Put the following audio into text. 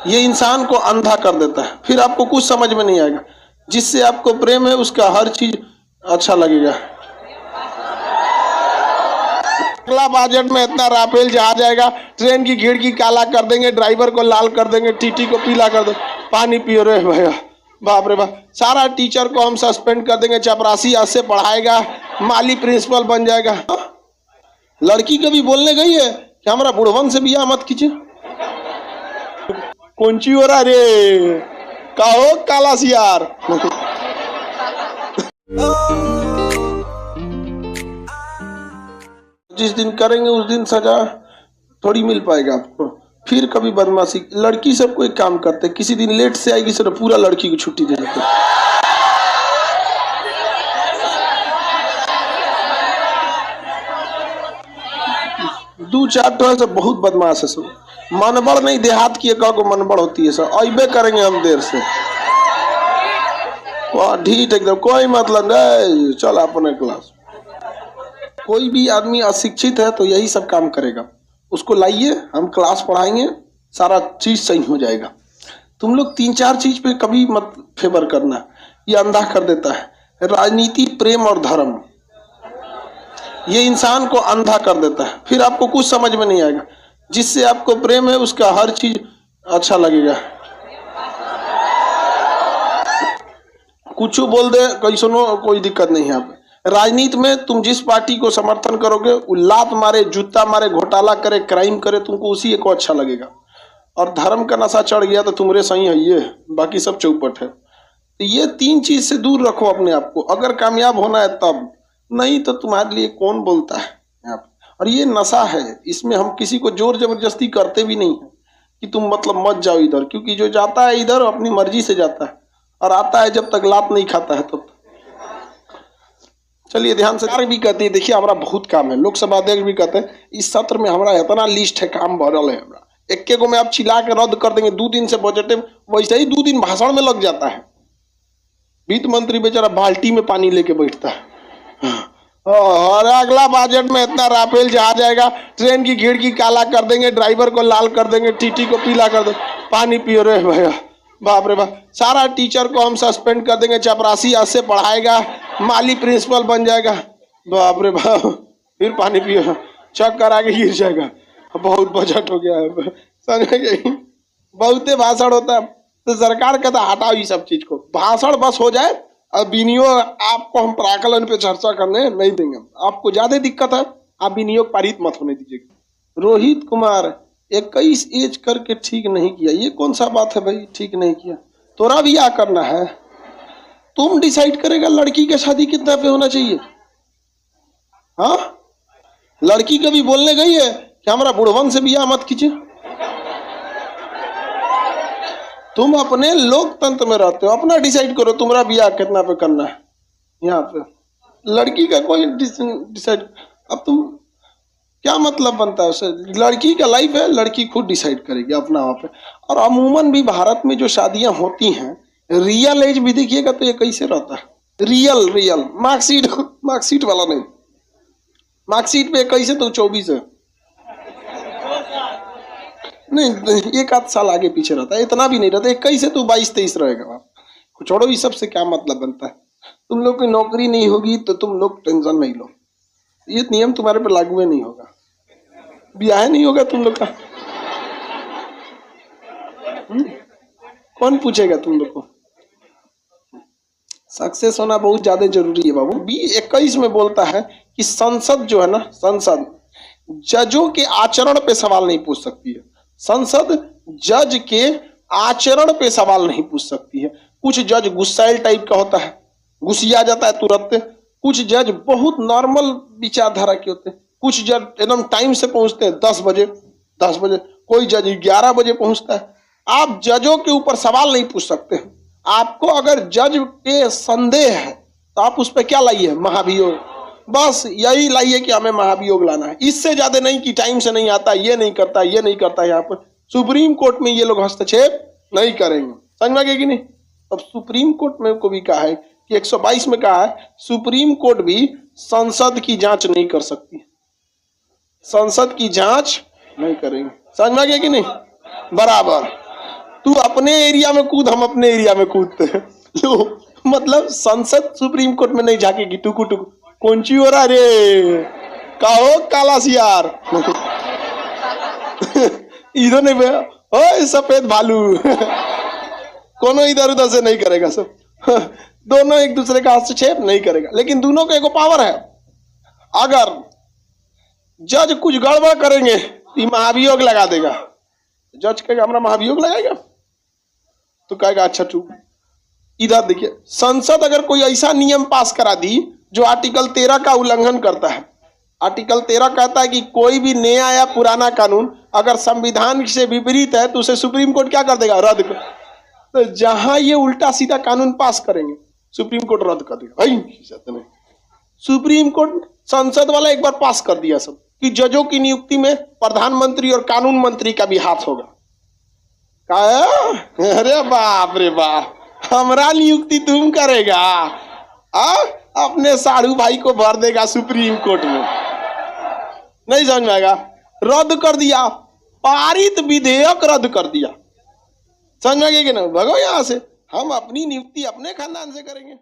ये इंसान को अंधा कर देता है, फिर आपको कुछ समझ में नहीं आएगा। जिससे आपको प्रेम है उसका हर चीज अच्छा लगेगा। अगला बजट में इतना राफेल जहाज आएगा, ट्रेन की खिड़की काला कर देंगे, ड्राइवर को लाल कर देंगे, टीटी को पीला कर देंगे, पानी पियो रे भैया, बाप रे बाप। सारा टीचर को हम सस्पेंड कर देंगे, चपरासी आज से पढ़ाएगा, माली प्रिंसिपल बन जाएगा। लड़की कभी बोलने गई है कि हमारा बुढ़वन से बियाह मत कीजिए? कौनची हो रहा रे, कहो काला सियार। जिस दिन करेंगे उस दिन सजा थोड़ी मिल पाएगा आपको। फिर कभी बदमाशी, लड़की सब कोई काम करते, किसी दिन लेट से आएगी सर पूरा लड़की को छुट्टी दे देते। दो चार तो ऐसा बहुत बदमाश है सब, मनबड़ नहीं, देहात की एक मनबड़ होती है सर। अबे करेंगे हम देर से, ढीठ एकदम, कोई मतलब नहीं, चल अपने क्लास। कोई भी आदमी अशिक्षित है तो यही सब काम करेगा। उसको लाइए, हम क्लास पढ़ाएंगे, सारा चीज सही हो जाएगा। तुम लोग तीन चार चीज पे कभी मत फेवर करना, ये अंधा कर देता है। राजनीति, प्रेम और धर्म, ये इंसान को अंधा कर देता है, फिर आपको कुछ समझ में नहीं आएगा। जिससे आपको प्रेम है उसका हर चीज अच्छा लगेगा। कुछ बोल दे कोई, सुनो, कोई दिक्कत नहीं है। आप राजनीति में तुम जिस पार्टी को समर्थन करोगे वो लात मारे, जूता मारे, घोटाला करे, क्राइम करे, तुमको उसी को अच्छा लगेगा। और धर्म का नशा चढ़ गया तो तुम्हारे सही है, ये बाकी सब चौपट है। तो ये तीन चीज से दूर रखो अपने आप को, अगर कामयाब होना है तब, नहीं तो तुम्हारे लिए कौन बोलता है यहाँ पे। और ये नशा है, इसमें हम किसी को जोर जबरदस्ती करते भी नहीं है कि तुम मतलब मत जाओ इधर, क्योंकि जो जाता है इधर अपनी मर्जी से जाता है और आता है जब तक लात नहीं खाता है तब। चलिए ध्यान से। भी कहती है, देखिए हमारा बहुत काम है, लोकसभा अध्यक्ष भी कहते हैं इस सत्र में हमारा इतना लिस्ट है, काम भरल है हमारा, एक को में आप चिल्ला के रद्द कर देंगे, 2 दिन से बजट है, वैसे ही 2 दिन भाषण में लग जाता है। वित्त मंत्री बेचारा बाल्टी में पानी लेके बैठता है। और अगला बजट में इतना राफेल जहाज आएगा, ट्रेन की खिड़की काला कर देंगे, ड्राइवर को लाल कर देंगे, टीटी को पीला कर देंगे, पानी पियो रे भैया, बाप रे बाप। सारा टीचर को हम सस्पेंड कर देंगे, चपरासी आज से पढ़ाएगा, माली प्रिंसिपल बन जाएगा, बाप रे बाप। फिर पानी पियो, चक्कर आके गिर जाएगा। बहुत बजट हो गया है, समझ गए? बहुते भाषण होता है तो सरकार कहता है हटाओ ये सब चीज को, भाषण बस हो जाए। अब विनियोग आपको हम प्राकलन पे चर्चा करने नहीं देंगे, आपको ज्यादा दिक्कत है, आप विनियोग पारित मत होने दीजिएगा। रोहित कुमार 21 एज करके ठीक नहीं किया, ये कौन सा बात है भाई, ठीक नहीं किया? तोरा भी क्या करना है, तुम डिसाइड करेगा लड़की की शादी कितना पे होना चाहिए। हाँ, लड़की कभी बोलने गई है कि हमारा बुढ़वन से बियाह मत कीजिए? तुम अपने लोकतंत्र में रहते हो, अपना डिसाइड करो तुम्हारा बियाह कितना पे करना है। यहाँ पे लड़की का कोई डिसाइड, अब तुम क्या मतलब बनता है उसे? लड़की का लाइफ है, लड़की खुद डिसाइड करेगी अपना वहाँ पे। और अमूमन भी भारत में जो शादियां होती हैं, रियल एज भी देखिएगा तो ये कैसे रहता है, रियल मार्कशीट वाला नहीं। मार्कशीट पे कैसे तो 24 है, नहीं 1 आध साल आगे पीछे रहता है, इतना भी नहीं रहता। 21 से तो 22-23 रहेगा। छोड़ो, ये सब से क्या मतलब बनता है? तुम लोग की नौकरी नहीं होगी तो तुम लोग टेंशन नहीं लो, ये नियम तुम्हारे पे लागू नहीं होगा, ब्याह नहीं होगा तुम लोग का। कौन पूछेगा तुम लोग को? सक्सेस होना बहुत ज्यादा जरूरी है बाबू। 21 में बोलता है कि संसद जो है ना, संसद जजों के आचरण पे सवाल नहीं पूछ सकती है। संसद जज के आचरण पे सवाल नहीं पूछ सकती है। कुछ जज गुस्सैल टाइप का होता है, गुस्सिया जाता है तुरंत। कुछ जज बहुत नॉर्मल विचारधारा के होते हैं। कुछ जज एकदम टाइम से पहुंचते हैं, 10 बजे। कोई जज 11 बजे पहुंचता है। आप जजों के ऊपर सवाल नहीं पूछ सकते। आपको अगर जज के संदेह है तो आप उस पर क्या लाइए? महाभियोग। बस यही लाइए कि हमें महाभियोग लाना है, इससे ज्यादा नहीं कि टाइम से नहीं आता, ये नहीं करता, ये नहीं करता। यहाँ पर सुप्रीम कोर्ट में ये लोग हस्तक्षेप नहीं करेंगे, समझ में गए कि नहीं? अब सुप्रीम कोर्ट में को भी कहा है कि 122 में कहा है सुप्रीम कोर्ट भी संसद की जांच नहीं कर सकती, संसद की जांच नहीं करेंगे, समझ में गए कि नहीं? बराबर। तू अपने एरिया में कूद, हम अपने एरिया में कूदते हैं। लो, मतलब संसद सुप्रीम कोर्ट में नहीं झाकेगी टुकु टुकु। कौन ची हो रहा रे, कहो काला सियार। इधर नहीं भैया, ओए सफेद भालू। कोनो इधर उधर से नहीं करेगा, सब दोनों एक दूसरे का हस्तक्षेप नहीं करेगा, लेकिन दोनों का एगो पावर है। अगर जज कुछ गड़बड़ करेंगे तो महाभियोग लगा देगा। जज कहेगा हमारा महाभियोग लगाएगा, तो कहेगा अच्छा ठीक। इधर देखिए, संसद अगर कोई ऐसा नियम पास करा दी जो आर्टिकल 13 का उल्लंघन करता है। आर्टिकल 13 कहता है कि कोई भी नया या पुराना कानून अगर संविधान से विपरीत है तो उसे सुप्रीम कोर्ट क्या कर देगा, रद्द कर। तो जहां ये उल्टा सीधा कानून पास करेंगे सुप्रीम कोर्ट रद्द कर देगा। भाई सुप्रीम कोर्ट संसद वाला एक बार पास कर दिया सब कि जजों की नियुक्ति में प्रधानमंत्री और कानून मंत्री का भी हाथ होगा। क्या? अरे बाप रे बाप, हमारा नियुक्ति तुम करेगा? अपने साड़ू भाई को भर देगा सुप्रीम कोर्ट में। नहीं समझ में आएगा? रद्द कर दिया, पारित विधेयक रद्द कर दिया। समझ में आ गया कि ना? भगो यहां से, हम अपनी नियुक्ति अपने खानदान से करेंगे।